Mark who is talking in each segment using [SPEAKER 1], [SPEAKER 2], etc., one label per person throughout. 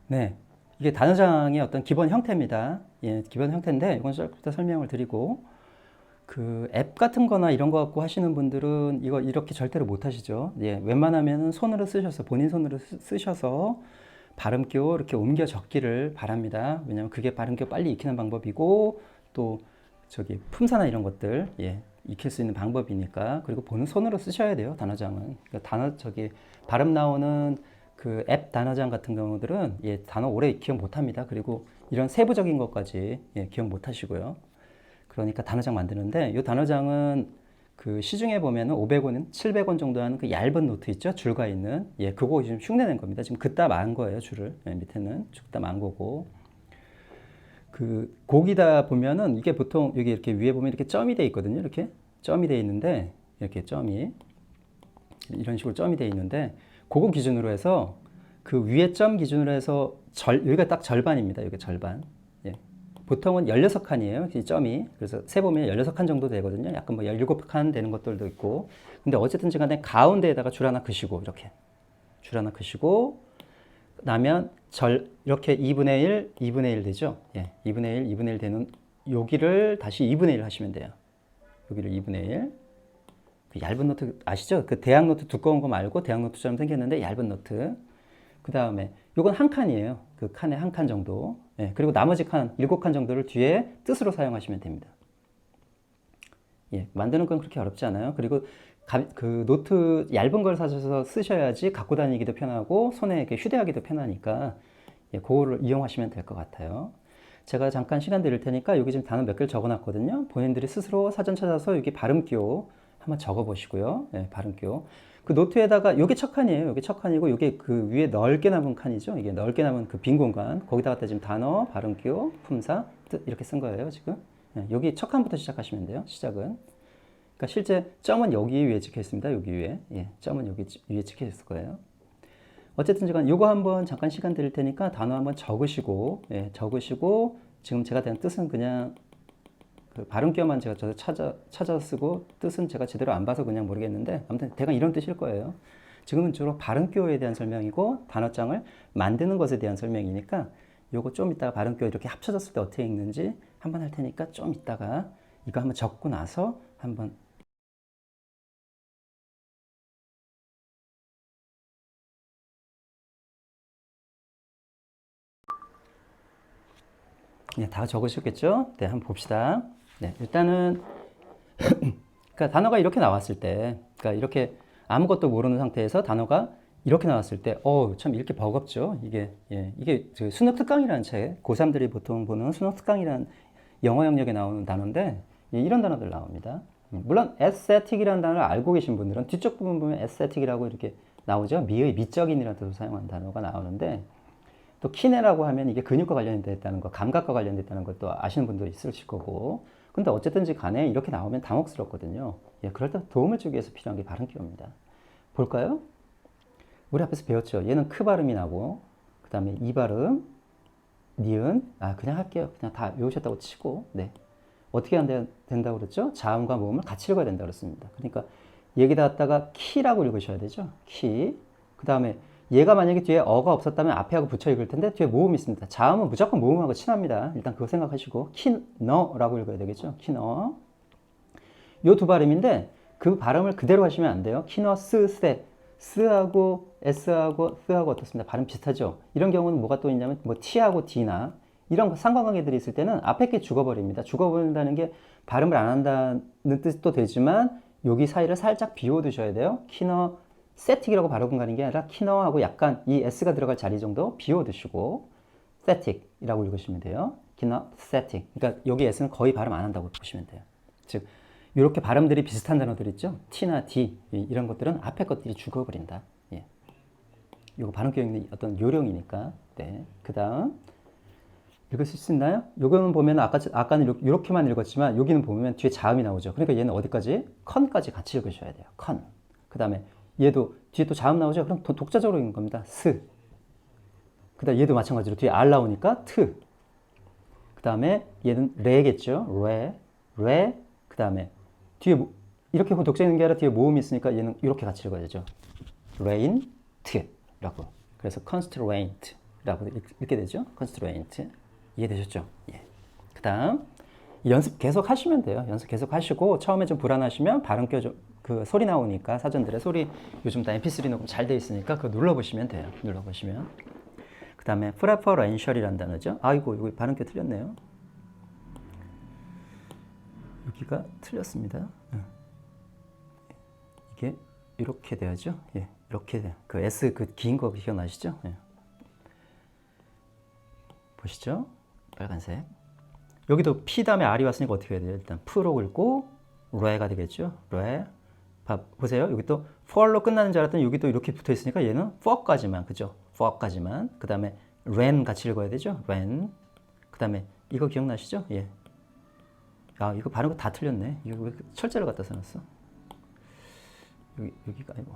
[SPEAKER 1] 네. 이게 단어장의 어떤 기본 형태입니다. 예, 기본 형태인데 이건 조금 설명을 드리고 그 앱 같은 거나 이런 거 갖고 하시는 분들은 이거 이렇게 절대로 못 하시죠. 예, 웬만하면은 손으로 쓰셔서 본인 손으로 쓰셔서 발음교 이렇게 옮겨 적기를 바랍니다. 왜냐면 그게 발음교 빨리 익히는 방법이고 또 저기 품사나 이런 것들 예, 익힐 수 있는 방법이니까. 그리고 보는 손으로 쓰셔야 돼요. 단어장은. 그러니까 단어 저기 발음 나오는 그 앱 단어장 같은 경우들은 예, 단어 오래 기억 못 합니다. 그리고 이런 세부적인 것까지 예, 기억 못 하시고요. 그러니까 단어장 만드는데 이 단어장은 그 시중에 보면은 500원, 700원 정도 하는 그 얇은 노트 있죠? 줄과 있는. 예, 그거 지금 흉내낸 겁니다. 지금 그따 만 거예요, 줄을. 예, 밑에는 그따 만 거고. 그 곡이다 보면은 이게 보통 여기 이렇게 위에 보면 이렇게 점이 돼 있거든요. 이렇게 점이 돼 있는데 이렇게 점이 이런 식으로 점이 돼 있는데 그거 기준으로 해서 그 위에 점 기준으로 해서 여기가 딱 절반입니다. 여기 절반. 예. 보통은 16칸이에요. 이 점이. 그래서 세보면 16칸 정도 되거든요. 약간 뭐 17칸 되는 것들도 있고. 근데 어쨌든 간에 가운데에다가 줄 하나 그시고 이렇게 줄 하나 그시고 나면 이렇게 2분의 1, 2분의 1 되죠? 예. 2분의 1, 2분의 1 되는 여기를 다시 2분의 1 하시면 돼요. 여기를 2분의 1. 그 얇은 노트 아시죠? 그 대학 노트 두꺼운 거 말고 대학 노트처럼 생겼는데 얇은 노트. 그 다음에 요건 한 칸이에요. 그 칸에 한 칸 정도. 예, 그리고 나머지 칸, 7칸 정도를 뒤에 뜻으로 사용하시면 됩니다. 예, 만드는 건 그렇게 어렵지 않아요. 그리고 그 노트 얇은 걸 사셔서 쓰셔야지 갖고 다니기도 편하고 손에 이렇게 휴대하기도 편하니까 예, 그거를 이용하시면 될 것 같아요. 제가 잠깐 시간 드릴 테니까 여기 지금 단어 몇 개를 적어 놨거든요. 본인들이 스스로 사전 찾아서 여기 발음기호 한번 적어 보시고요. 예, 발음기호. 그 노트에다가 요게 첫 칸이에요. 요게 첫 칸이고 요게 그 위에 넓게 남은 칸이죠. 이게 넓게 남은 그 빈 공간. 거기다가 지금 단어, 발음기호, 품사, 뜻 이렇게 쓴 거예요, 지금. 예, 여기 첫 칸부터 시작하시면 돼요. 시작은. 그러니까 실제 점은 여기 위에 찍혀 있습니다. 여기 위에. 예, 점은 여기 위에 찍혀 있을 거예요. 어쨌든 제가 요거 한번 잠깐 시간 드릴 테니까 단어 한번 적으시고, 예, 적으시고, 지금 제가 된 뜻은 그냥 그 발음기어만 제가 찾아 쓰고 뜻은 제가 제대로 안 봐서 그냥 모르겠는데 아무튼 대강 이런 뜻일 거예요. 지금은 주로 발음기어에 대한 설명이고 단어장을 만드는 것에 대한 설명이니까 요거 좀 이따가 발음기어 이렇게 합쳐졌을 때 어떻게 읽는지 한번 할 테니까 좀 이따가 이거 한번 적고 나서 한번 네, 다 적으셨겠죠? 네, 한번 봅시다. 네, 일단은 그러니까 단어가 이렇게 나왔을 때, 그러니까 이렇게 아무것도 모르는 상태에서 단어가 이렇게 나왔을 때, 참 이렇게 버겁죠. 이게 예, 이게 수능 특강이라는 책, 고3들이 보통 보는 수능 특강이라는 영어 영역에 나오는 단어인데 예, 이런 단어들 나옵니다. 물론 aesthetic이라는 단어를 알고 계신 분들은 뒤쪽 부분 보면 aesthetic이라고 이렇게 나오죠. 미의 미적인이라는 뜻으로 사용하는 단어가 나오는데 또 키네라고 하면 이게 근육과 관련됐다는 거, 감각과 관련됐다는 것도 아시는 분도 있으실 거고. 근데 어쨌든지 간에 이렇게 나오면 당혹스럽거든요. 예, 그럴 때 도움을 주기 위해서 필요한 게 발음기호입니다. 볼까요? 우리 앞에서 배웠죠. 얘는 크 발음이 나고, 그 다음에 이 발음, 니은, 그냥 할게요. 그냥 다 외우셨다고 치고, 네. 어떻게 된다고 그랬죠? 자음과 모음을 같이 읽어야 된다고 그랬습니다. 그러니까 여기다 갖다가 키라고 읽으셔야 되죠. 키. 그 다음에 얘가 만약에 뒤에 어가 없었다면 앞에 하고 붙여 읽을 텐데 뒤에 모음이 있습니다. 자음은 무조건 모음하고 친합니다. 일단 그거 생각하시고 키너라고 읽어야 되겠죠. 키너. 요 두 발음인데 그 발음을 그대로 하시면 안 돼요. 키너 스세 스하고 s하고 스하고 어떻습니다. 발음 비슷하죠. 이런 경우는 뭐가 또 있냐면 뭐 t하고 d나 이런 상관관계들이 있을 때는 앞에 게 죽어버립니다. 죽어버린다는 게 발음을 안 한다는 뜻도 되지만 여기 사이를 살짝 비워두셔야 돼요. 키너 세틱이라고 발음 가는 게 아니라 키너하고 약간 이 s가 들어갈 자리 정도 비워두시고 세틱이라고 읽으시면 돼요. 키너 세틱. 그러니까 여기 s는 거의 발음 안 한다고 보시면 돼요. 즉 이렇게 발음들이 비슷한 단어들 있죠. T나 D 이런 것들은 앞에 것들이 죽어버린다. 예. 이거 발음 교육의 어떤 요령이니까. 네. 그 다음 읽을 수 있나요? 요거는 보면 아까는 이렇게만 읽었지만 여기는 보면 뒤에 자음이 나오죠. 그러니까 얘는 어디까지? 컨까지 같이 읽으셔야 돼요. 컨. 그 다음에 얘도 뒤에 또 자음 나오죠. 그럼 독자적으로 읽는 겁니다. 스. 그 다음 얘도 마찬가지로 뒤에 알 나오니까 트. 그 다음에 얘는 레겠죠. 레. 그 다음에 뒤에 이렇게 독자 있는 게 아니라 뒤에 모음이 있으니까 얘는 이렇게 같이 읽어야 되죠. rain, t라고. 그래서 constraint constraint라고 읽게 되죠. constraint. 이해되셨죠? 예. 그 다음 연습 계속 하시면 돼요. 연습 계속 하시고 처음에 좀 불안하시면 발음표 그 소리 나오니까 사전들의 소리 요즘 다 MP3 녹음 잘 돼 있으니까 그거 눌러보시면 돼요. 눌러보시면. 그 다음에 preferential이라는 단어죠. 아이고 이거 발음표 틀렸네요. 여기가 틀렸습니다. 이게 이렇게 돼야죠. 예, 이렇게 돼요. 그 S 그 긴 거 기억나시죠? 예. 보시죠. 빨간색. 여기도 P 다음에 R이 왔으니까 어떻게 해야 돼요? 일단 P로 읽고 레가 되겠죠. 레. 보세요. 여기 또 for로 끝나는 줄 알았더니 여기도 이렇게 붙어 있으니까 얘는 for까지만, 그죠? for까지만. 그 다음에 ran 같이 읽어야 되죠. ran. 그 다음에 이거 기억나시죠? 예. 아, 이거 발음 다 틀렸네. 이거 왜 철자를 갖다 써놨어? 여기가 아니고.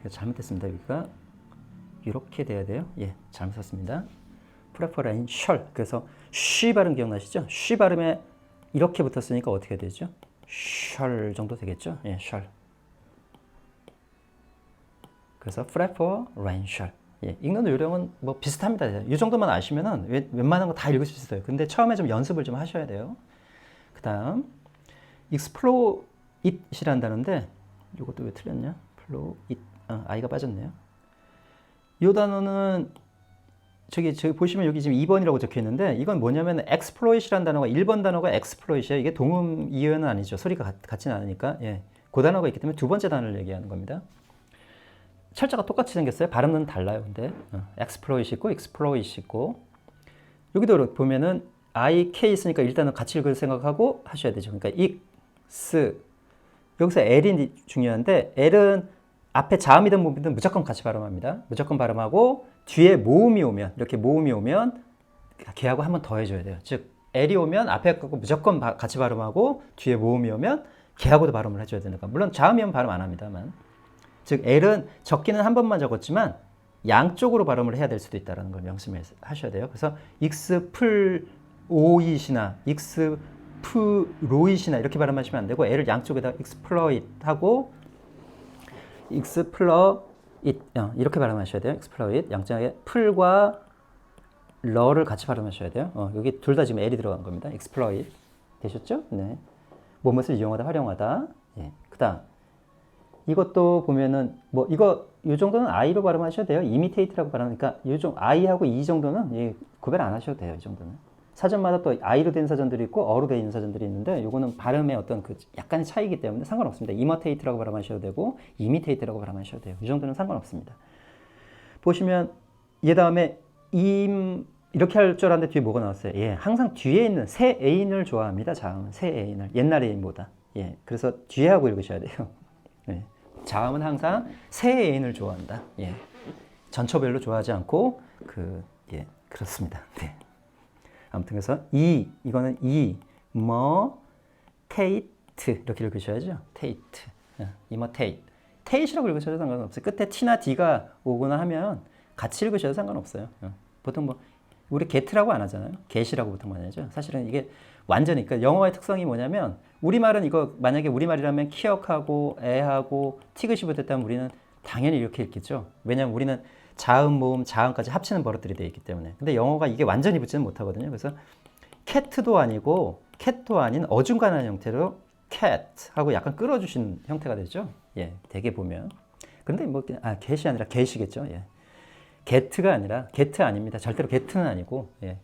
[SPEAKER 1] 잘못됐습니다. 여기가 이렇게 돼야 돼요. 예, 잘못 썼습니다. preferential. 그래서 쉬 발음 기억나시죠? 쉬 발음에 이렇게 붙었으니까 어떻게 되죠? shall 정도 되겠죠? 예, shall. 그래서 preferential. 예, 읽는 요령은 뭐 비슷합니다. 이 정도만 아시면은 웬만한 거 다 읽을 수 있어요. 근데 처음에 좀 연습을 좀 하셔야 돼요. 그 다음, exploit이라는 단어인데, 이것도 왜 틀렸냐? exploit. I가 빠졌네요. 이 단어는 저기 보시면 여기 지금 2번이라고 적혀 있는데 이건 뭐냐면 exploit이라는 단어가 1번 단어가 exploit이에요. 이게 동음 이어는 아니죠. 소리가 같지는 않으니까. 예. 그 단어가 있기 때문에 두 번째 단어를 얘기하는 겁니다. 철자가 똑같이 생겼어요. 발음은 달라요. 근데 exploit 있고 exploit 있고 여기도 보면은 I, K 있으니까 일단은 같이 읽을 생각하고 하셔야 되죠. 그러니까 X 여기서 L이 중요한데 L은 앞에 자음이든 모음이든 무조건 같이 발음합니다. 무조건 발음하고 뒤에 모음이 오면 이렇게 모음이 오면 걔하고 한 번 더 해줘야 돼요. 즉 L이 오면 앞에 거고 무조건 같이 발음하고 뒤에 모음이 오면 걔하고도 발음을 해줘야 되니까 물론 자음이 오면 발음 안 합니다만 즉 L은 적기는 한 번만 적었지만 양쪽으로 발음을 해야 될 수도 있다는 걸 명심을 하셔야 돼요. 그래서 exploit이나 exploit이나 이렇게 발음하시면 안 되고 L을 양쪽에다 exploit 하고 exploit 이렇게 발음하셔야 돼요. exploit 양쪽에 풀과 러를 같이 발음하셔야 돼요. 여기 둘 다 지금 L이 들어간 겁니다. exploit 되셨죠? 네. 무엇을 이용하다, 활용하다. 예. 그다음 이것도 보면은 뭐 이거 이 정도는 I로 발음하셔도 돼요. imitate라고 발음하니까 요즘 I하고 E 정도는 예, 구별 안 하셔도 돼요. 이 정도는. 사전마다 또 I로 된 사전들이 있고 어로 된 사전들이 있는데 요거는 발음의 어떤 그 약간의 차이이기 때문에 상관없습니다. imitate라고 발음하셔도 되고 imitate라고 발음하셔도 돼요. 이 정도는 상관없습니다. 보시면 얘 다음에 이렇게 할 줄 알았는데 뒤에 뭐가 나왔어요? 예, 항상 뒤에 있는 새 애인을 좋아합니다. 자음은 새 애인을 옛날 애인보다. 예, 그래서 뒤에 하고 읽으셔야 돼요. 예, 자음은 항상 새 애인을 좋아한다. 예, 전처별로 좋아하지 않고 예, 그렇습니다. 네. 아무튼 그래서 이거는 imitate 이렇게 읽으셔야죠. tate, imitate, tate이라고 읽으셔도 상관없어요. 끝에 t나 d가 오거나 하면 같이 읽으셔도 상관없어요. 보통 뭐 우리 get라고 안 하잖아요. get이라고 보통 많이 하죠. 사실은 이게 완전히 그러니까 영어의 특성이 뭐냐면 우리말은 이거 만약에 우리말이라면 키역하고 애하고 티귿이 붙었다면 우리는 당연히 이렇게 읽겠죠. 왜냐하면 우리는 자음, 모음, 자음까지 합치는 버릇들이 되어 있기 때문에. 근데 영어가 이게 완전히 붙지는 못하거든요. 그래서 cat도 아니고 cat도 아닌 어중간한 형태로 cat 하고 약간 끌어주신 형태가 되죠. 예, 되게 보면. 근데 뭐 get이 아니라 get이겠죠. 예. get가 아니라 get 아닙니다. 절대로 get는 아니고. 예.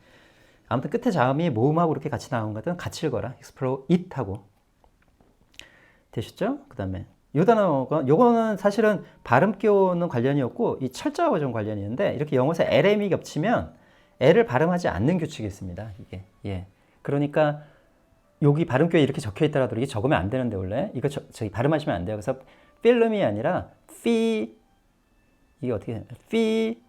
[SPEAKER 1] 아무튼 끝에 자음이 모음하고 이렇게 같이 나온 것은 같이 읽어라. exploit 하고. 되셨죠? 그 다음에 이 단어가 요거는 사실은 발음교는 관련이 없고 이 철자와 좀 관련이 있는데 이렇게 영어에서 LM이 겹치면 L을 발음하지 않는 규칙이 있습니다. 이게 예. 그러니까 여기 발음교에 이렇게 적혀 있더라도 이게 적으면 안 되는데 원래 이거 저기 발음하시면 안 돼요. 그래서 필름이 아니라 피 이게 어떻게 해요? 피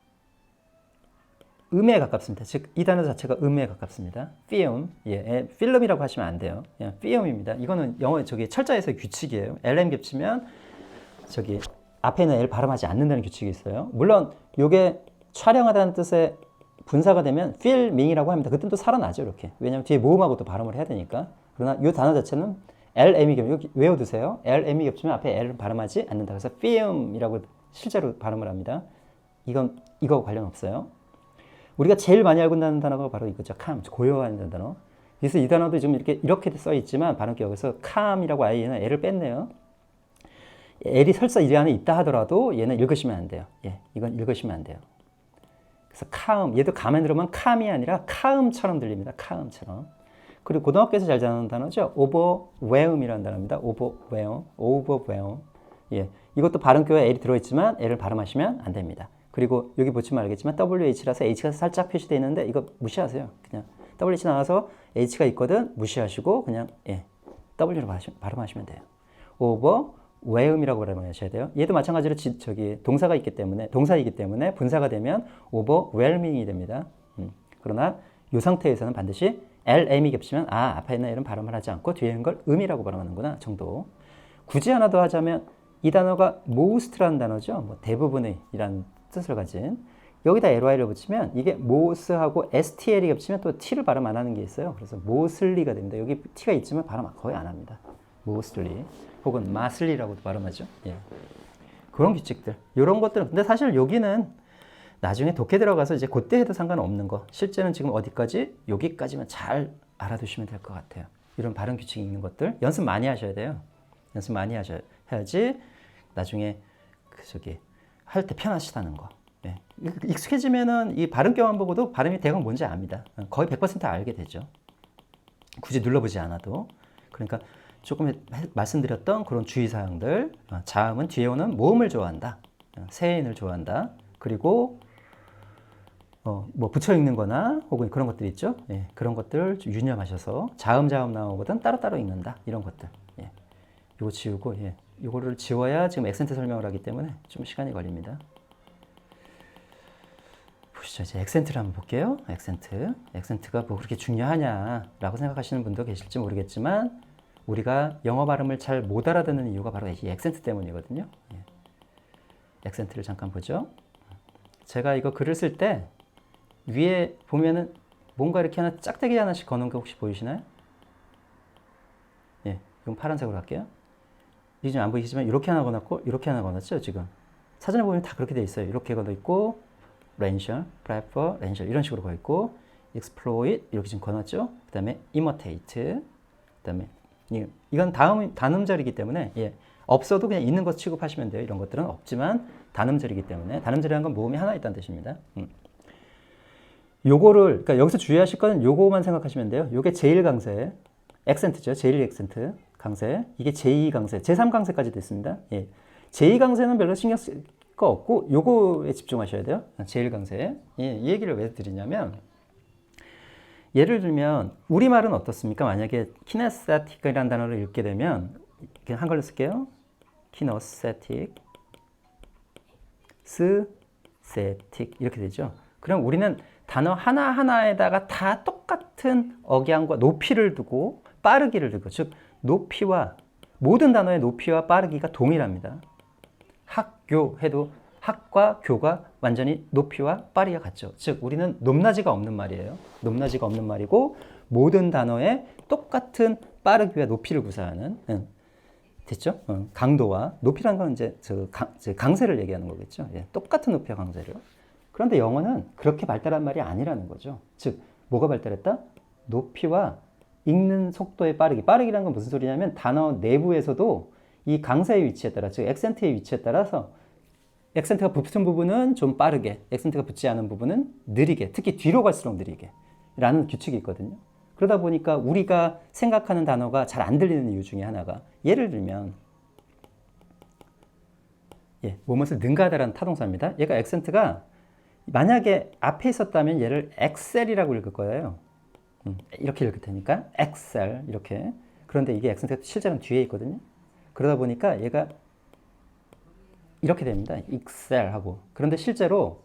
[SPEAKER 1] 음에 가깝습니다. 즉 이 단어 자체가 음에 가깝습니다. film, 예, 필름이라고 하시면 안 돼요. 예, film입니다. 이거는 영어 저기 철자에서의 규칙이에요. LM 겹치면 저기 앞에 있는 L 발음하지 않는다는 규칙이 있어요. 물론 이게 촬영하다는 뜻의 분사가 되면 filming이라고 합니다. 그때는 또 살아나죠, 이렇게. 왜냐하면 뒤에 모음하고 또 발음을 해야 되니까. 그러나 이 단어 자체는 LM이 겹치면 외워두세요. LM이 겹치면 앞에 L을 발음하지 않는다. 그래서 film이라고 실제로 발음을 합니다. 이건 이거 관련 없어요. 우리가 제일 많이 알고 있는 단어가 바로 이거죠. calm, 고요한 단어. 그래서 이 단어도 지금 이렇게 써 있지만 발음 기억에서 calm이라고 아예 얘는 L을 뺐네요. L이 설사 이 안에 있다 하더라도 얘는 읽으시면 안 돼요. 예, 이건 읽으시면 안 돼요. 그래서 calm, 얘도 가만 들으면 calm이 아니라 calm처럼 들립니다. calm처럼. 그리고 고등학교에서 잘 자는 단어죠. overwhelm이라는 단어입니다. overwhelm. 예, 이것도 발음 교에 L이 들어있지만 L을 발음하시면 안 됩니다. 그리고 여기 보시면 알겠지만 WH라서 H가 살짝 표시되어 있는데 이거 무시하세요. 그냥 WH 나와서 H가 있거든 무시하시고 그냥 예, W로 발음하시면 돼요. overwhelm이라고 발음하셔야 돼요. 얘도 마찬가지로 동사가 있기 때문에 동사이기 때문에 분사가 되면 overwhelming이 됩니다. 그러나 이 상태에서는 반드시 LM이 겹치면 앞에 있는 L은 발음을 하지 않고 뒤에 있는 걸 음이라고 발음하는구나 정도. 굳이 하나 더 하자면 이 단어가 most라는 단어죠. 뭐 대부분의 이란 뜻을 가진 여기다 ly를 붙이면 이게 most하고 STL이 겹치면 또 T를 발음 안 하는 게 있어요. 그래서 mostly가 됩니다. 여기 T가 있지만 발음 거의 안 합니다. mostly 혹은 mostly라고도 발음하죠. 예. 그런 규칙들 이런 것들은 근데 사실 여기는 나중에 독해 들어가서 이제 그때 해도 상관없는 거 실제는 지금 어디까지? 여기까지만 잘 알아두시면 될 것 같아요. 이런 발음 규칙이 있는 것들 연습 많이 하셔야 돼요. 연습 많이 하셔야지 나중에 할 때 편하시다는 거. 네. 익숙해지면은 이 발음표만 보고도 발음이 대강 뭔지 압니다. 거의 100% 알게 되죠. 굳이 눌러보지 않아도. 그러니까 조금 말씀드렸던 그런 주의사항들. 자음은 뒤에 오는 모음을 좋아한다. 세인을 좋아한다. 그리고 뭐 붙여 읽는 거나 혹은 그런 것들 있죠. 예, 그런 것들 좀 유념하셔서 자음 나오거든 따로따로 읽는다. 이런 것들. 예. 이거 지우고 예. 이거를 지워야 지금 액센트 설명을 하기 때문에 좀 시간이 걸립니다. 보시죠. 이제 액센트를 한번 볼게요. 액센트가 뭐 그렇게 중요하냐라고 생각하시는 분도 계실지 모르겠지만 우리가 영어 발음을 잘 못 알아듣는 이유가 바로 이 액센트 때문이거든요. 예. 액센트를 잠깐 보죠. 제가 이거 글을 쓸 때 위에 보면은 뭔가 이렇게 하나 짝대기 하나씩 거는 거 혹시 보이시나요? 예, 이건 파란색으로 할게요. 이게 좀 안 보이시지만 이렇게 하나 거놨고 이렇게 하나 거놨죠 지금. 사전에 보면 다 그렇게 돼 있어요. 이렇게 거져 있고 렌셜, 프레퍼, 렌셜 이런 식으로 거 있고 exploit 이렇게 지금 거놨죠. 그 다음에 imitate, 그 다음에 이건 단음절이기 때문에 예, 없어도 그냥 있는 것 취급하시면 돼요. 이런 것들은 없지만 단음절이기 때문에 단음절이라는 건 모음이 하나 있다는 뜻입니다. 요거를 그러니까 여기서 주의하실 거는 요거만 생각하시면 돼요. 요게 제1강세 액센트죠. 제1 액센트 강세. 이게 제2강세, 제3강세까지 됐습니다. 예. 제2강세는 별로 신경 쓸 거 없고 요거에 집중하셔야 돼요. 제1강세. 예, 이 얘기를 왜 드리냐면 예를 들면 우리말은 어떻습니까? 만약에 kinesthetic이라는 단어를 읽게 되면 그냥 한글로 쓸게요. kinesthetic, static 이렇게 되죠. 그럼 우리는 단어 하나하나에다가 다 똑같은 억양과 높이를 두고 빠르기를 두고 즉 높이와 모든 단어의 높이와 빠르기가 동일합니다. 학교 해도 학과 교가 완전히 높이와 빠르기가 같죠. 즉 우리는 높낮이가 없는 말이에요. 높낮이가 없는 말이고 모든 단어에 똑같은 빠르기와 높이를 구사하는 됐죠? 강도와 높이라는 건 이제 강세를 얘기하는 거겠죠. 예, 똑같은 높이와 강세를. 그런데 영어는 그렇게 발달한 말이 아니라는 거죠. 즉 뭐가 발달했다? 높이와 읽는 속도의 빠르기라는 건 무슨 소리냐면 단어 내부에서도 이 강세의 위치에 따라 즉 액센트의 위치에 따라서 액센트가 붙은 부분은 좀 빠르게 액센트가 붙지 않은 부분은 느리게 특히 뒤로 갈수록 느리게 라는 규칙이 있거든요. 그러다 보니까 우리가 생각하는 단어가 잘 안 들리는 이유 중에 하나가 예를 들면 무엇을 능가하다라는 타동사입니다. 얘가 액센트가 만약에 앞에 있었다면 얘를 엑셀이라고 읽을 거예요. 이렇게 읽을 테니까 엑셀 이렇게. 그런데 이게 액센트가 실제로는 뒤에 있거든요. 그러다 보니까 얘가 이렇게 됩니다. 엑셀하고. 그런데 실제로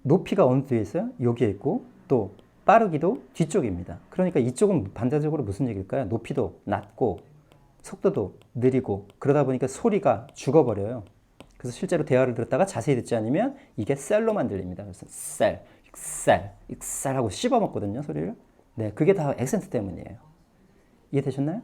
[SPEAKER 1] 높이가 어느 뒤에 있어요? 여기에 있고 또 빠르기도 뒤쪽입니다. 그러니까 이쪽은 반대적으로 무슨 얘기일까요? 높이도 낮고 속도도 느리고 그러다 보니까 소리가 죽어버려요. 그래서 실제로 대화를 들었다가 자세히 듣지 않으면 이게 셀로만 들립니다. 그래서 셀 하고 씹어먹거든요, 소리를. 네, 그게 다 액센트 때문이에요. 이해되셨나요?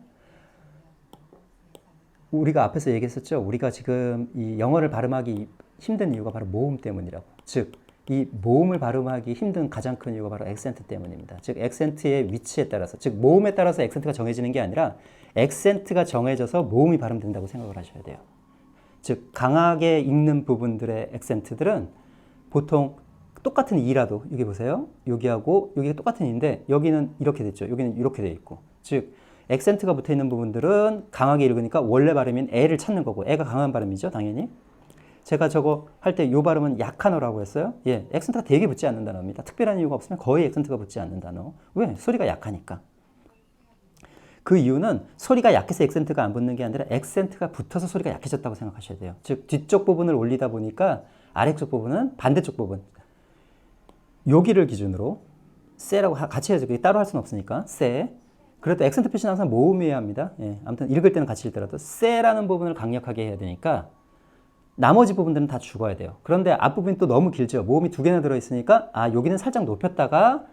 [SPEAKER 1] 우리가 앞에서 얘기했었죠. 우리가 지금 이 영어를 발음하기 힘든 이유가 바로 모음 때문이라고. 즉, 이 모음을 발음하기 힘든 가장 큰 이유가 바로 액센트 때문입니다. 즉, 액센트의 위치에 따라서, 즉 모음에 따라서 액센트가 정해지는 게 아니라 액센트가 정해져서 모음이 발음된다고 생각을 하셔야 돼요. 즉, 강하게 읽는 부분들의 액센트들은 보통 똑같은 이라도 여기 보세요. 여기하고 여기가 똑같은 이인데 여기는 이렇게 됐죠. 여기는 이렇게 돼 있고. 즉, 액센트가 붙어 있는 부분들은 강하게 읽으니까 원래 발음인 에를 찾는 거고, 에가 강한 발음이죠, 당연히. 제가 저거 할 때 요 발음은 약한 어라고 했어요. 예, 액센트가 되게 붙지 않는 단어입니다. 특별한 이유가 없으면 거의 액센트가 붙지 않는 단어. 왜? 소리가 약하니까. 그 이유는 소리가 약해서 액센트가 안 붙는 게 아니라 액센트가 붙어서 소리가 약해졌다고 생각하셔야 돼요. 즉, 뒤쪽 부분을 올리다 보니까 아래쪽 부분은 반대쪽 부분. 여기를 기준으로 세라고 같이 해야죠. 그게 따로 할 수는 없으니까. 세. 그래도 액센트 표시는 항상 모음이어야 합니다. 예, 아무튼 읽을 때는 같이 읽더라도 세라는 부분을 강력하게 해야 되니까 나머지 부분들은 다 죽어야 돼요. 그런데 앞부분이 또 너무 길죠. 모음이 두 개나 들어있으니까 여기는 살짝 높였다가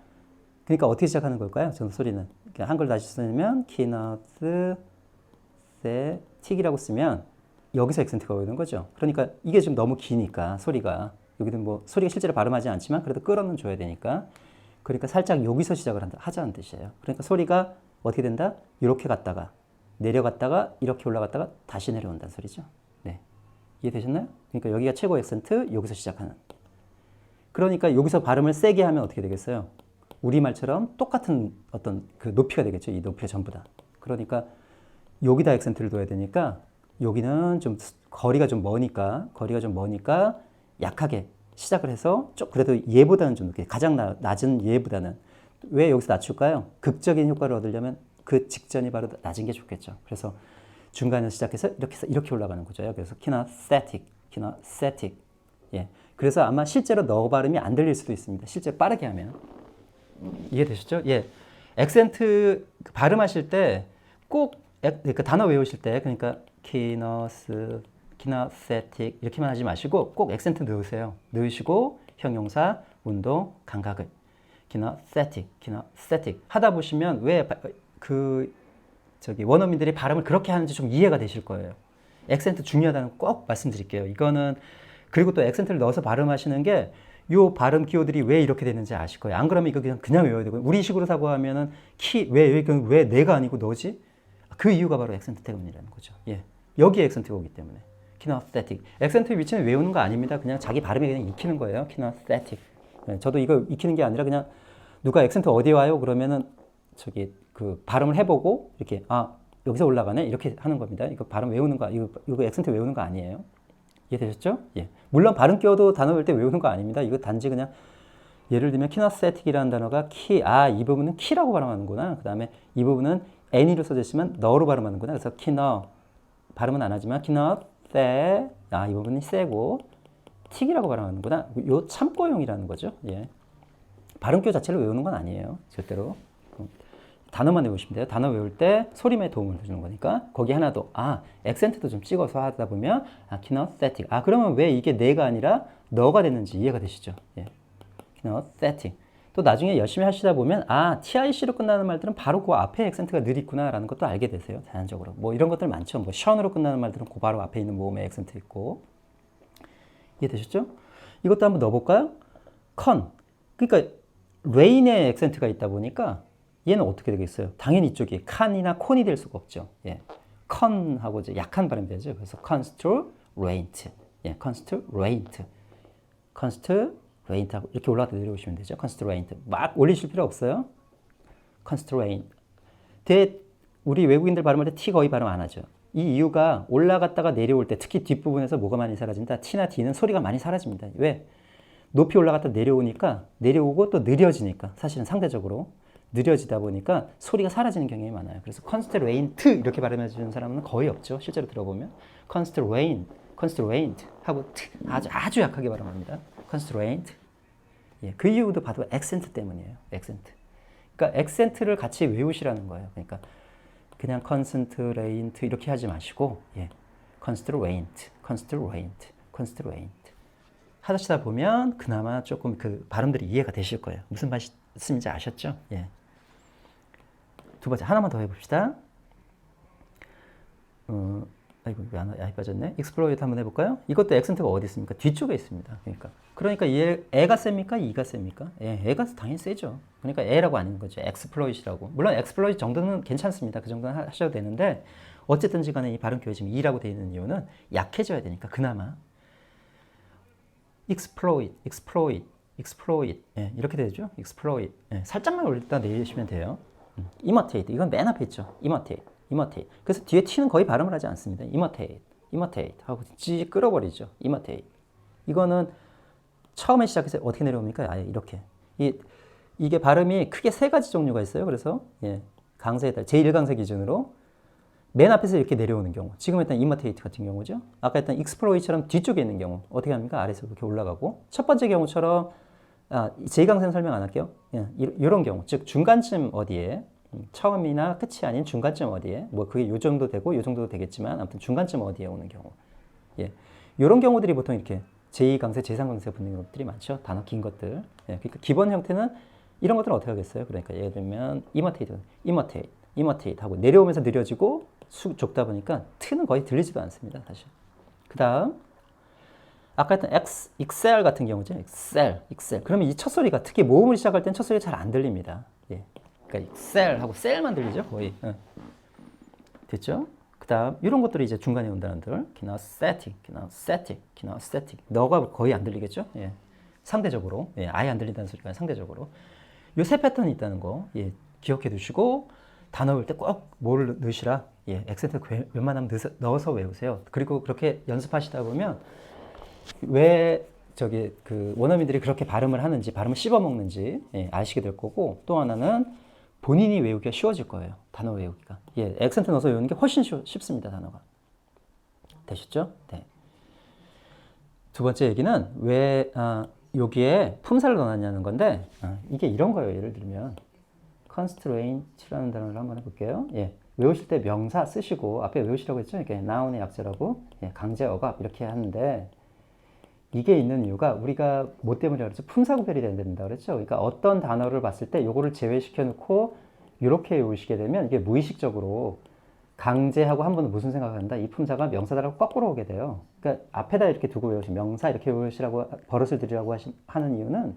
[SPEAKER 1] 그러니까 어떻게 시작하는 걸까요? 저는 소리는. 한글 다시 쓰면 키너스 세 틱이라고 쓰면 여기서 액센트가 오는 거죠. 그러니까 이게 지금 너무 기니까 소리가 여기는 뭐 소리가 실제로 발음하지 않지만 그래도 끌어는 줘야 되니까 그러니까 살짝 여기서 시작을 하자는 뜻이에요. 그러니까 소리가 어떻게 된다? 이렇게 갔다가 내려갔다가 이렇게 올라갔다가 다시 내려온다는 소리죠. 네. 이해되셨나요? 그러니까 여기가 최고 액센트, 여기서 시작하는. 그러니까 여기서 발음을 세게 하면 어떻게 되겠어요? 우리말처럼 똑같은 어떤 그 높이가 되겠죠. 이 높이가 전부 다. 그러니까 여기다 액센트를 둬야 되니까 여기는 좀 거리가 좀 머니까 약하게 시작을 해서 좀 그래도 얘보다는 좀 높게 가장 낮은 얘보다는 왜 여기서 낮출까요? 극적인 효과를 얻으려면 그 직전이 바로 낮은 게 좋겠죠. 그래서 중간에서 시작해서 이렇게 해서 이렇게 올라가는 거죠. 그래서 키너세틱. 예. 그래서 아마 실제로 너 발음이 안 들릴 수도 있습니다. 실제 빠르게 하면. 이해되셨죠? 예. 액센트 발음하실 때 꼭 그 단어 외우실 때 그러니까 키너세틱 이렇게만 하지 마시고 꼭 액센트 넣으세요. 넣으시고 형용사, 운동, 감각을 키너세틱 하다 보시면 왜 원어민들이 발음을 그렇게 하는지 좀 이해가 되실 거예요. 액센트 중요하다는 꼭 말씀드릴게요. 이거는 그리고 또 액센트를 넣어서 발음하시는 게 요 발음 기호들이 왜 이렇게 되는지 아실 거예요. 안 그러면 이거 그냥 외워야 되고 우리식으로 사고하면은 왜 내가 아니고 너지? 그 이유가 바로 액센트 때문이라는 거죠. 예, 여기에 액센트가 오기 때문에 키너세틱. 액센트의 위치는 외우는 거 아닙니다. 그냥 자기 발음에 그냥 익히는 거예요. 키너세틱. 예, 저도 이거 익히는 게 아니라 그냥 누가 액센트 어디 와요? 그러면은 그 발음을 해보고 이렇게 여기서 올라가네 이렇게 하는 겁니다. 이거 발음 외우는 거 이거 액센트 외우는 거 아니에요. 이해되셨죠? 예. 물론 발음 끼워도 단어 외울 때 외우는 거 아닙니다. 이거 단지 그냥 예를 들면 키너세틱이라는 단어가 이 부분은 키라고 발음하는구나. 그 다음에 이 부분은 any로 써져 있으면 너로 발음하는구나. 그래서 키너 발음은 안 하지만 키너세 이 부분이 세고 틱이라고 발음하는구나. 요 참고용이라는 거죠. 예. 발음 끼워 자체를 외우는 건 아니에요. 절대로. 단어만 외우시면 돼요. 단어 외울 때 소리만 도움을 주는 거니까 거기 하나 더 액센트도 좀 찍어서 하다 보면 키너세틱 그러면 왜 이게 내가 아니라 너가 됐는지 이해가 되시죠? 예. 키너세틱 또 나중에 열심히 하시다 보면 TIC로 끝나는 말들은 바로 그 앞에 액센트가 늘 있구나 라는 것도 알게 되세요. 자연적으로 뭐 이런 것들 많죠. 뭐 션으로 끝나는 말들은 그 바로 앞에 있는 모음에 액센트 있고. 이해되셨죠? 이것도 한번 넣어볼까요? 그러니까 레인에 액센트가 있다 보니까 얘는 어떻게 되겠어요? 당연히 이쪽이 칸이나 콘이 될 수가 없죠. 예. 컨하고 이제 약한 발음이 되죠. 그래서 constraint. 예, constraint하고 이렇게 올라갔다 내려오시면 되죠. constraint. 막 올리실 필요 없어요. constraint. 우리 외국인들 발음할 때 T 거의 발음 안 하죠. 이 이유가 올라갔다가 내려올 때 특히 뒷부분에서 뭐가 많이 사라진다? T나 D는 소리가 많이 사라집니다. 왜? 높이 올라갔다 내려오고 또 느려지니까 사실은 상대적으로 느려지다 보니까 소리가 사라지는 경향이 많아요. 그래서 constraint 이렇게 발음해 주는 사람은 거의 없죠. 실제로 들어보면 constraint 하고 아주 약하게 발음합니다. constraint. 예, 그 이유도 바로 액센트 때문이에요. 액센트. 그러니까 액센트를 같이 외우시라는 거예요. 그러니까 그냥 constraint 이렇게 하지 마시고 constraint 하시다 보면 그나마 조금 그 발음들이 이해가 되실 거예요. 무슨 말씀인지 아셨죠? 예. 두 번째 하나만 더 해봅시다. 아이고 이거 안 빠졌네. 익스플로이트 한번 해볼까요? 이것도 액센트가 어디 있습니까? 뒤쪽에 있습니다. 그러니까 얘 애가 셉니까? 이가 셉니까? 애가 당연히 세죠. 그러니까 애라고 아닌 거죠. exploit이라고. 물론 exploit 정도는 괜찮습니다. 그 정도는 하셔도 되는데 어쨌든지 간에 이 발음 교회 지금 이라고 되어 있는 이유는 약해져야 되니까 그나마 exploit 이렇게 되죠. exploit 살짝만 올렸다 내리시면 돼요. imitate 이건 맨 앞에 있죠. imitate 그래서 뒤에 t는 거의 발음을 하지 않습니다. imitate 하고 찌 끌어버리죠. imitate 이거는 처음에 시작해서 어떻게 내려옵니까? 아예 이렇게 이게 발음이 크게 세 가지 종류가 있어요. 그래서 강세에 따라 제1강세 기준으로 맨 앞에서 이렇게 내려오는 경우, 지금 했던 imitate 같은 경우죠. 아까 했던 exploit처럼 뒤쪽에 있는 경우 어떻게 합니까? 아래에서 이렇게 올라가고 첫 번째 경우처럼 제2강세는 설명 안 할게요. 이런 경우, 즉 중간쯤 어디에 처음이나 끝이 아닌 중간쯤 어디에 뭐 그게 요 정도 되고 요 정도 되겠지만 아무튼 중간쯤 어디에 오는 경우, 이런 경우들이 보통 이렇게 제2강세, 제3강세 붙는 것들이 많죠. 단어 긴 것들. 그러니까 기본 형태는 이런 것들은 어떻게 하겠어요? 그러니까 예를 들면 imitate 하고 내려오면서 느려지고 좁다 보니까 t는 거의 들리지도 않습니다. 사실. 그 다음 아까 했던 excel 같은 경우죠. excel. 그러면 이 첫 소리가 특히 모음을 시작할 땐 첫 소리가 잘 안 들립니다. 그러니까 excel 하고 cell만 들리죠. 거의. 됐죠? 그 다음 이런 것들이 이제 중간에 온 단어들. kinesthetic. 너가 거의 안 들리겠죠? 상대적으로. 아예 안 들린다는 소리가 상대적으로. 요 세 패턴이 있다는 거 기억해 두시고 단어 외울 때 꼭 뭐를 넣으시라. 액센트 웬만하면 넣어서 외우세요. 그리고 그렇게 연습하시다 보면 왜 그 원어민들이 그렇게 발음을 하는지, 발음을 씹어 먹는지 아시게 될 거고, 또 하나는 본인이 외우기가 쉬워질 거예요. 단어 외우기가. 액센트 넣어서 외우는 게 훨씬 쉽습니다. 단어가. 되셨죠? 네. 두 번째 얘기는 왜 여기에 품사를 넣어놨냐는 건데, 이게 이런 거예요. 예를 들면 constraint라는 단어를 한번 해볼게요. 외우실 때 명사 쓰시고 앞에 외우시라고 했죠. 이렇게 noun의 약자라고 강제 억압 이렇게 하는데, 이게 있는 이유가 우리가 뭐 때문에 그랬죠? 품사 구별이 된다 그랬죠. 그러니까 어떤 단어를 봤을 때 요거를 제외시켜 놓고 이렇게 외우시게 되면 이게 무의식적으로 강제하고 한 번은 무슨 생각을 한다? 이 품사가 명사다라고 거꾸로 오게 돼요. 그러니까 앞에다 이렇게 두고 외우시면 명사 이렇게 외우시라고 버릇을 들이라고 하는 이유는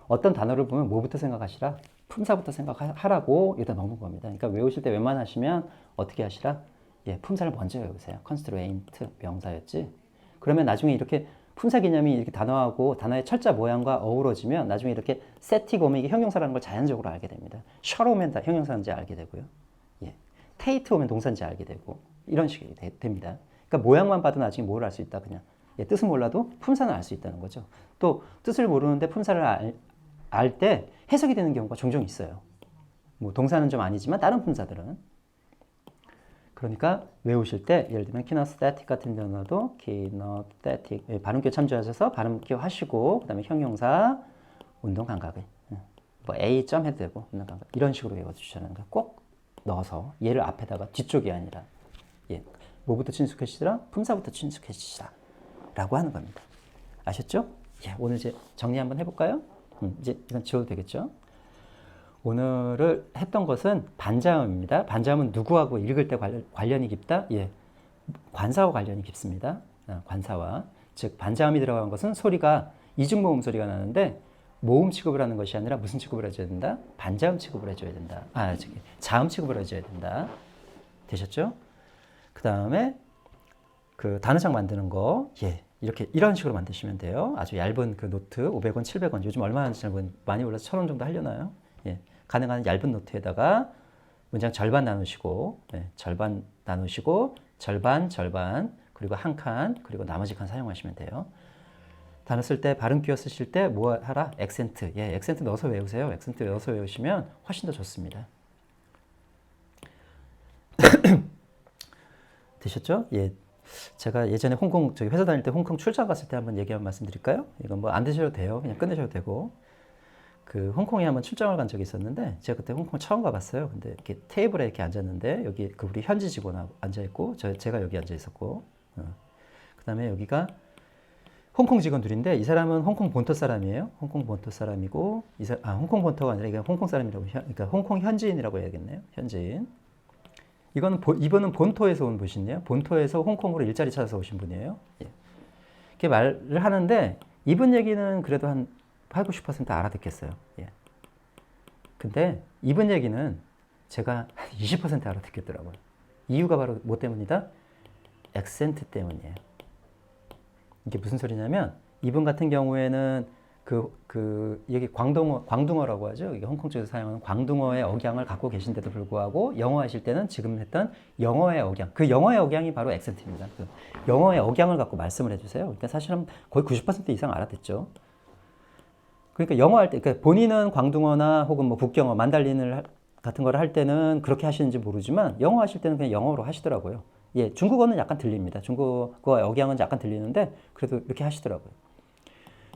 [SPEAKER 1] 어떤 단어를 보면 뭐부터 생각하시라? 품사부터 생각하라고 여기다 넣는 겁니다. 그러니까 외우실 때 웬만하시면 어떻게 하시라? 품사를 먼저 외우세요. constraint 명사였지. 그러면 나중에 이렇게 품사 개념이 이렇게 단어하고 단어의 철자 모양과 어우러지면 나중에 이렇게 세티가 오면 이게 형용사라는 걸 자연적으로 알게 됩니다. shall 오면 다 형용사인지 알게 되고요. take 오면 동사인지 알게 되고 이런 식이 됩니다. 그러니까 모양만 봐도 나중에 뭘 알 수 있다 그냥. 뜻은 몰라도 품사는 알 수 있다는 거죠. 또 뜻을 모르는데 품사를 알 때 해석이 되는 경우가 종종 있어요. 뭐 동사는 좀 아니지만 다른 품사들은. 그러니까 외우실 때 예를 들면 kinesthetic 같은 단어도 kinesthetic 발음교 참조하셔서 발음교 하시고 그 다음에 형용사 운동 감각을 뭐 A 점 해도 되고 운동 감각 이런 식으로 외워주시라는 거 꼭 넣어서 얘를 앞에다가 뒤쪽이 아니라 뭐부터 친숙해지시라? 품사부터 친숙해지시라 라고 하는 겁니다. 아셨죠? 오늘 이제 정리 한번 해볼까요? 이제 이건 지워도 되겠죠? 오늘을 했던 것은 반자음입니다. 반자음은 누구하고 읽을 때 관련이 깊다? 관사와 관련이 깊습니다. 관사와. 즉 반자음이 들어간 것은 소리가 이중모음 소리가 나는데 모음 취급을 하는 것이 아니라 무슨 취급을 해줘야 된다? 반자음 취급을 해줘야 된다. 자음 취급을 해줘야 된다. 되셨죠? 그 다음에 그 단어장 만드는 거 이렇게 이런 식으로 만드시면 돼요. 아주 얇은 그 노트 500원, 700원 요즘 얼마 하는지 많이 올라서 1,000원 정도 하려나요? 가능한 얇은 노트에다가 문장 절반 나누시고 절반 그리고 한 칸 그리고 나머지 칸 사용하시면 돼요. 단어 쓸 때 발음 끼워 쓰실 때 뭐 하라? 액센트. 액센트 넣어서 외우세요. 액센트 넣어서 외우시면 훨씬 더 좋습니다. 되셨죠? 제가 예전에 홍콩 회사 다닐 때 홍콩 출장 갔을 때 한번 얘기 한번 말씀드릴까요? 이건 뭐 안 드셔도 돼요. 그냥 끝내셔도 되고. 그 홍콩에 한번 출장을 간 적이 있었는데 제가 그때 홍콩 처음 가봤어요. 근데 이렇게 테이블에 이렇게 앉았는데 여기 그 우리 현지 직원 앉아 있고 제가 여기 앉아 있었고 그다음에 여기가 홍콩 직원 둘인데 이 사람은 홍콩 본토 사람이에요. 홍콩 본토 사람이고 홍콩 본토가 아니라 이게 홍콩 사람이라고 그러니까 홍콩 현지인이라고 해야겠네요. 현지인. 이거는 이분은 본토에서 온 분이에요. 본토에서 홍콩으로 일자리 찾아서 오신 분이에요. 예. 이렇게 말을 하는데 이분 얘기는 그래도 한 8, 90% 알아듣겠어요. 예. 근데 이분 얘기는 제가 20% 알아듣겠더라고요. 이유가 바로 뭐 때문이다? 액센트 때문이에요. 이게 무슨 소리냐면 이분 같은 경우에는 여기 광둥어라고 하죠. 이게 홍콩 쪽에서 사용하는 광둥어의 억양을 갖고 계신데도 불구하고 영어 하실 때는 지금 했던 영어의 억양, 그 영어의 억양이 바로 액센트입니다. 그 영어의 억양을 갖고 말씀을 해주세요. 그러니까 사실은 거의 90% 이상 알아듣죠. 그러니까 영어 할 때, 그러니까 본인은 광둥어나 혹은 뭐 북경어, 만달린을 같은 걸 할 때는 그렇게 하시는지 모르지만 영어 하실 때는 그냥 영어로 하시더라고요. 예, 중국어는 약간 들립니다. 중국어의 억양은 약간 들리는데 그래도 이렇게 하시더라고요.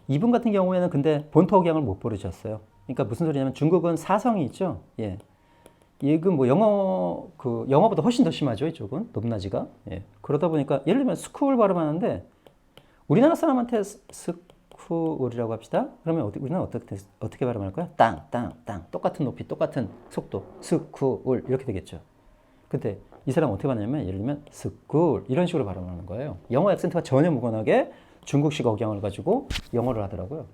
[SPEAKER 1] 이분 같은 경우에는 근데 본토 억양을 못 부르셨어요. 그러니까 무슨 소리냐면 중국은 사성이 있죠. 예. 이건 뭐 영어보다 훨씬 더 심하죠. 이쪽은 높낮이가. 예. 그러다 보니까 예를 들면 스쿨 발음하는데 우리나라 사람한테 스쿨이라고 합시다. 그러면 우리는 어떻게 발음할 거야? 땅, 땅, 땅. 똑같은 높이, 똑같은 속도. 스쿨 이렇게 되겠죠. 근데 이 사람 어떻게 받냐면 예를 들면 스쿨 이런 식으로 발음하는 거예요. 영어 액센트가 전혀 무관하게 중국식 억양을 가지고 영어를 하더라고요.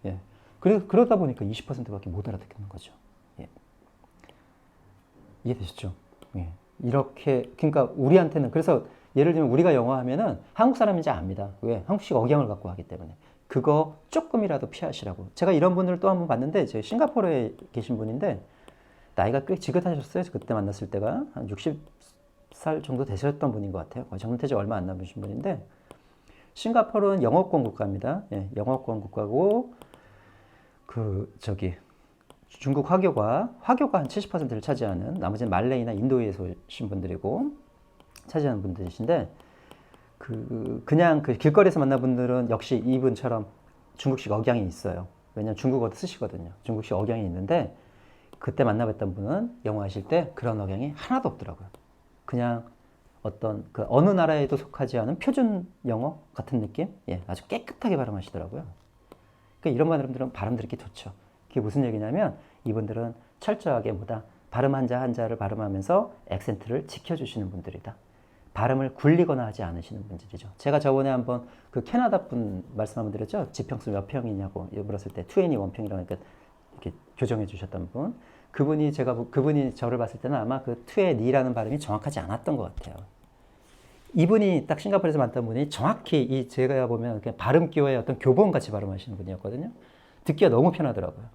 [SPEAKER 1] 예. 그러다 보니까 20%밖에 못 알아듣는 거죠. 예. 이해되셨죠? 예. 이렇게 그러니까 우리한테는 그래서 예를 들면 우리가 영어 하면은 한국 사람인지 압니다. 왜? 한국식 억양을 갖고 하기 때문에. 그거 조금이라도 피하시라고. 제가 이런 분들을 또 한 번 봤는데 제 싱가포르에 계신 분인데 나이가 꽤 지긋하셨어요. 그때 만났을 때가 한 60살 정도 되셨던 분인 것 같아요. 거의 정년퇴직 얼마 안 남으신 분인데 싱가포르는 영어권 국가입니다. 예, 영어권 국가고 중국 화교가 한 70%를 차지하는 나머지는 말레이나 인도에서 오신 분들이고 차지하는 분들이신데 그냥 길거리에서 만난 분들은 역시 이분처럼 중국식 억양이 있어요. 왜냐면 중국어도 쓰시거든요. 중국식 억양이 있는데 그때 만나뵀던 분은 영어 하실 때 그런 억양이 하나도 없더라고요. 그냥 어느 나라에도 속하지 않은 표준 영어 같은 느낌? 예, 아주 깨끗하게 발음하시더라고요. 그러니까 이런 발음들은 발음 들기 좋죠. 그게 무슨 얘기냐면 이분들은 철저하게 발음 한자 한자를 발음하면서 액센트를 지켜주시는 분들이다. 발음을 굴리거나 하지 않으시는 분들이죠. 제가 저번에 한번 캐나다 분 말씀 한번 드렸죠. 지평수 몇 평이냐고 물었을 때 21평이라고 하니까 이렇게 교정해 주셨던 분. 그분이 저를 봤을 때는 아마 그 투에니라는 발음이 정확하지 않았던 것 같아요. 이분이 딱 싱가포르에서 만났던 분이 정확히 제가 보면 발음 기호의 어떤 교본 같이 발음하시는 분이었거든요. 듣기가 너무 편하더라고요.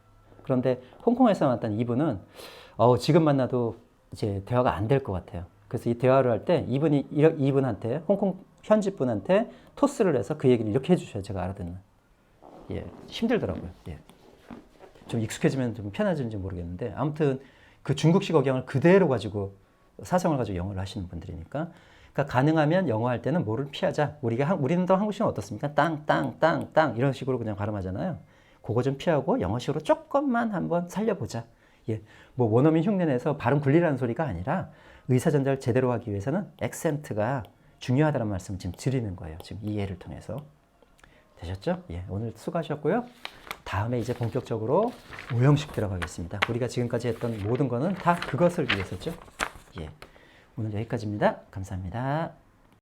[SPEAKER 1] 그런데 홍콩에서 만났던 이분은 지금 만나도 이제 대화가 안 될 것 같아요. 그래서 이 대화를 할 때 이분한테 홍콩 현지 분한테 토스를 해서 그 얘기를 이렇게 해주셔야 제가 알아듣는. 예, 힘들더라고요. 예. 좀 익숙해지면 좀 편해지는지 모르겠는데 아무튼 그 중국식 억양을 그대로 가지고 사성을 가지고 영어를 하시는 분들이니까 그러니까 가능하면 영어 할 때는 뭐를 피하자. 우리는 또 한국식은 어떻습니까? 땅, 땅, 땅, 땅 이런 식으로 그냥 발음하잖아요. 그거 좀 피하고 영어식으로 조금만 한번 살려보자. 예, 뭐 원어민 흉내내서 발음 굴리라는 소리가 아니라 의사전달을 제대로 하기 위해서는 액센트가 중요하다는 말씀을 지금 드리는 거예요. 지금 이 예를 통해서. 되셨죠? 예, 오늘 수고하셨고요. 다음에 이제 본격적으로 오형식 들어가겠습니다. 우리가 지금까지 했던 모든 거는 다 그것을 위해서죠. 예, 오늘 여기까지입니다. 감사합니다.